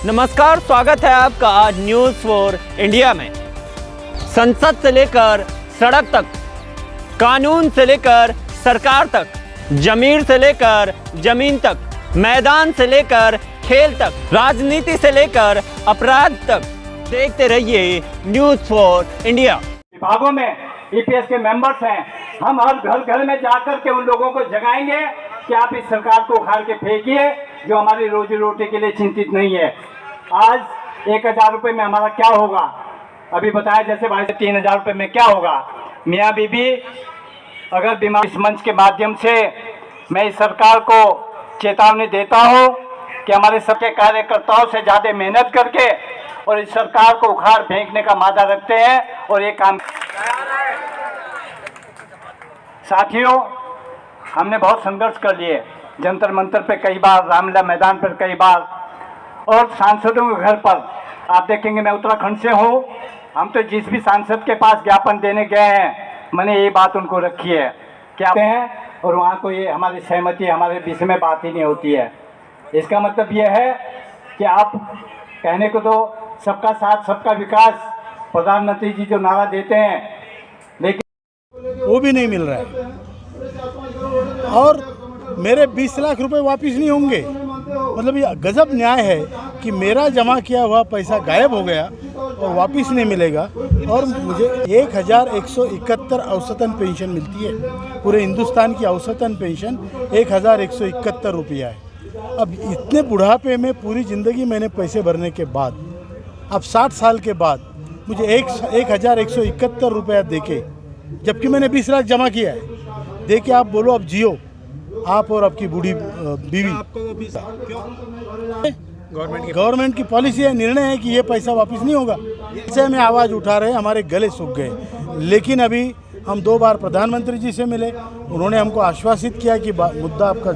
नमस्कार, स्वागत है आपका आज न्यूज़ फॉर इंडिया में। संसद से लेकर सड़क तक, कानून से लेकर सरकार तक, जमीर से लेकर जमीन तक, मैदान से लेकर खेल तक, राजनीति से लेकर अपराध तक, देखते रहिए न्यूज़ फॉर इंडिया। विभागों में ईपीएस के मेंबर्स हैं, हम हर घर घर में जाकर के उन लोगों को जगाएंगे कि आप इस सरकार को उखाड़ के फेंकिए जो हमारी रोजी रोटी के लिए चिंतित नहीं है। आज 1000 रुपये में हमारा क्या होगा, अभी बताया जैसे भाई 3000 रुपये में क्या होगा। मियाँ बीबी अगर बीमार, इस मंच के माध्यम से मैं इस सरकार को चेतावनी देता हूँ कि हमारे सबके कार्यकर्ताओं से ज़्यादा मेहनत करके और इस सरकार को उखाड़ फेंकने का मादा रखते हैं और ये काम। साथियों, हमने बहुत संघर्ष कर लिए, जंतर मंतर पे कई बार, रामलीला मैदान पर कई बार, और सांसदों के घर पर। आप देखेंगे मैं उत्तराखंड से हूँ, हम तो जिस भी सांसद के पास ज्ञापन देने गए हैं मैंने ये बात उनको रखी है क्या हैं, और वहाँ को ये हमारी सहमति, हमारे विषय में बात ही नहीं होती है। इसका मतलब ये है कि आप कहने को तो सबका साथ सबका विकास प्रधानमंत्री जी जो नारा देते हैं, लेकिन वो भी नहीं मिल रहा है और मेरे 20 लाख रुपए वापस नहीं होंगे। मतलब ये गजब न्याय है कि मेरा जमा किया हुआ पैसा गायब हो गया और वापस नहीं मिलेगा, और मुझे 1171 औसतन पेंशन मिलती है। पूरे हिंदुस्तान की औसतन पेंशन 1171 रुपया है। अब इतने बुढ़ापे में पूरी ज़िंदगी मैंने पैसे भरने के बाद, अब 60 साल के बाद मुझे 1171 रुपया देके, जबकि मैंने 20 लाख जमा किया है, देके आप बोलो अब जियो, आप और आपकी बूढ़ी बीवी। गवर्नमेंट की पॉलिसी है, निर्णय है कि ये पैसा वापस नहीं होगा। इससे हमें आवाज़ उठा रहे हैं, हमारे गले सूख गए। लेकिन अभी हम 2 बार प्रधानमंत्री जी से मिले, उन्होंने हमको आश्वासित किया कि मुद्दा आपका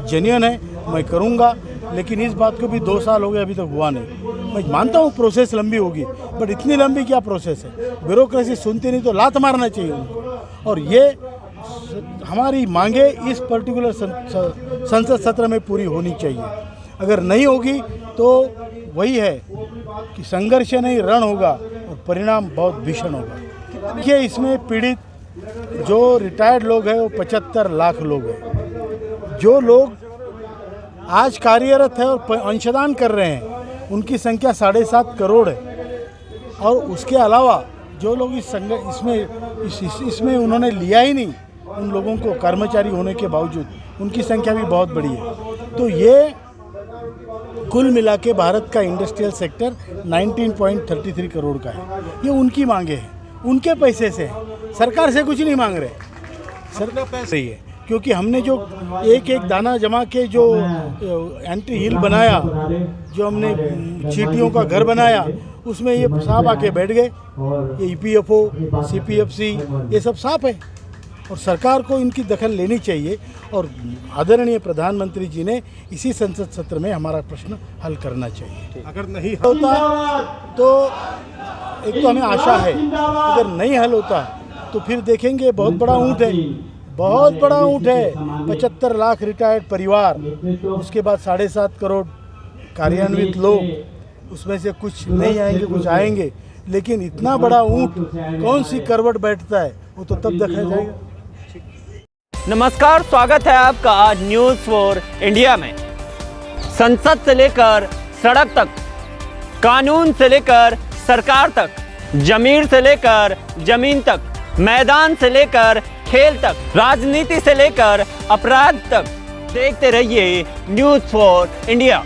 जेन्युइन है, मैं करूँगा। लेकिन इस बात को भी 2 साल हो गए, अभी तक हुआ नहीं। मैं मानता हूँ प्रोसेस लंबी होगी, बट इतनी लंबी क्या प्रोसेस है। ब्यूरोक्रेसी सुनती नहीं तो लात मारना चाहिए उनको। और ये हमारी मांगे इस पर्टिकुलर संसद सत्र में पूरी होनी चाहिए। अगर नहीं होगी तो वही है कि संघर्ष नहीं, रण होगा और परिणाम बहुत भीषण होगा। देखिए, इसमें पीड़ित जो रिटायर्ड लोग हैं वो 75 लाख लोग हैं। जो लोग आज कार्यरत है और अंशदान कर रहे हैं उनकी संख्या 7.5 करोड़ है। और उसके अलावा जो लोग इसमें उन्होंने लिया ही नहीं, उन लोगों को कर्मचारी होने के बावजूद उनकी संख्या भी बहुत बड़ी है। तो ये कुल मिला के भारत का इंडस्ट्रियल सेक्टर 19.33 करोड़ का है। ये उनकी मांगे हैं, उनके पैसे से है, सरकार से कुछ नहीं मांग रहे। सरकार पैसे ही है, क्योंकि हमने जो एक दाना जमा के जो एंटी हिल बनाया, जो हमने चींटियों का घर बनाया, उसमें ये सांप आके बैठ गए। ये ईपीएफओ, सीपीएफसी, ये सब सांप है और सरकार को इनकी दखल लेनी चाहिए। और आदरणीय प्रधानमंत्री जी ने इसी संसद सत्र में हमारा प्रश्न हल करना चाहिए। अगर नहीं होता तो एक तो हमें आशा है, अगर नहीं हल होता तो फिर देखेंगे। बहुत बड़ा ऊँट है, बहुत बड़ा ऊँट है। 75 लाख रिटायर्ड परिवार, उसके बाद 7.5 करोड़ कार्यान्वित लोग, उसमें से कुछ नहीं आएंगे, कुछ आएंगे। लेकिन इतना बड़ा ऊँट कौन सी करवट बैठता है वो तो तब देखा जाएगा। नमस्कार, स्वागत है आपका आज न्यूज़ फॉर इंडिया में। संसद से लेकर सड़क तक, कानून से लेकर सरकार तक, जमीर से लेकर जमीन तक, मैदान से लेकर खेल तक, राजनीति से लेकर अपराध तक, देखते रहिए न्यूज़ फॉर इंडिया।